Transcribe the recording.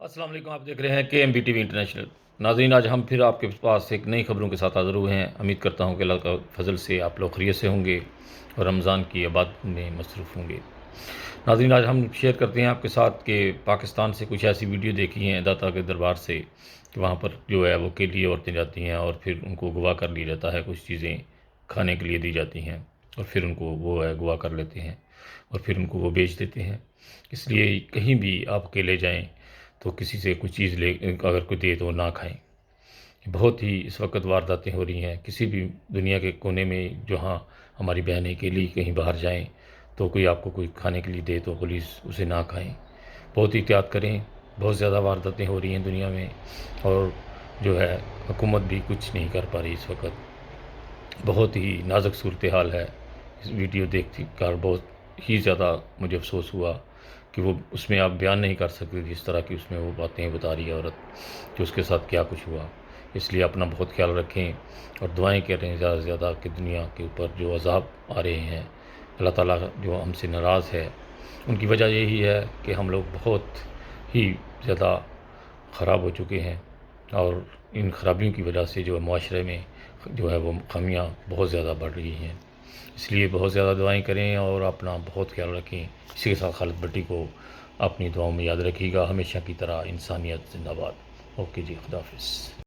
السلام علیکم، آپ دیکھ رہے ہیں کے M B T V International. ناظرین، آج ہم پھر آپ کے پاس ایک نئی خبروں کے ساتھ حاضر ہوئے ہیں۔ امید کرتا ہوں کہ اللہ کا فضل سے آپ لوگ خیریت سے ہوں گے اور رمضان کی عبادت میں مصروف ہوں گے۔ ناظرین، آج ہم شیئر کرتے ہیں آپ کے ساتھ کہ پاکستان سے کچھ ایسی ویڈیو دیکھی ہیں داتا کے دربار سے کہ وہاں پر جو ہے وہ اکیلی عورتیں جاتی ہیں اور پھر ان کو اغوا کر لیا جاتا ہے، کچھ چیزیں کھانے کے لیے دی جاتی ہیں اور پھر ان کو وہ ہے اغوا کر لیتے ہیں اور پھر ان کو وہ بیچ دیتے ہیں۔ اس لیے کہیں بھی آپ اکیلے جائیں تو کسی سے کوئی چیز لے اگر کوئی دے تو نہ کھائیں۔ بہت ہی اس وقت وارداتیں ہو رہی ہیں، کسی بھی دنیا کے کونے میں جہاں ہماری بہنیں کے لیے کہیں باہر جائیں تو کوئی آپ کو کوئی کھانے کے لیے دے تو پولیس اسے نہ کھائیں۔ بہت احتیاط کریں، بہت زیادہ وارداتیں ہو رہی ہیں دنیا میں اور جو ہے حکومت بھی کچھ نہیں کر پا رہی اس وقت۔ بہت ہی نازک صورتحال ہے۔ اس ویڈیو دیکھ کر بہت ہی زیادہ مجھے افسوس ہوا کہ وہ اس میں آپ بیان نہیں کر سکتے جس طرح کی اس میں وہ باتیں بتا رہی ہے عورت کہ اس کے ساتھ کیا کچھ ہوا۔ اس لیے اپنا بہت خیال رکھیں اور دعائیں کریں زیادہ سے زیادہ کہ دنیا کے اوپر جو عذاب آ رہے ہیں، اللہ تعالیٰ جو ہم سے ناراض ہے، ان کی وجہ یہی ہے کہ ہم لوگ بہت ہی زیادہ خراب ہو چکے ہیں اور ان خرابیوں کی وجہ سے جو معاشرے میں جو ہے وہ خامیاں بہت زیادہ بڑھ رہی ہیں۔ اس لیے بہت زیادہ دعائیں کریں اور اپنا بہت خیال رکھیں۔ اسی کے ساتھ خالد بھٹی کو اپنی دعاؤں میں یاد رکھیے گا۔ ہمیشہ کی طرح انسانیت زندہ باد۔ اوکے جی، خدا حافظ۔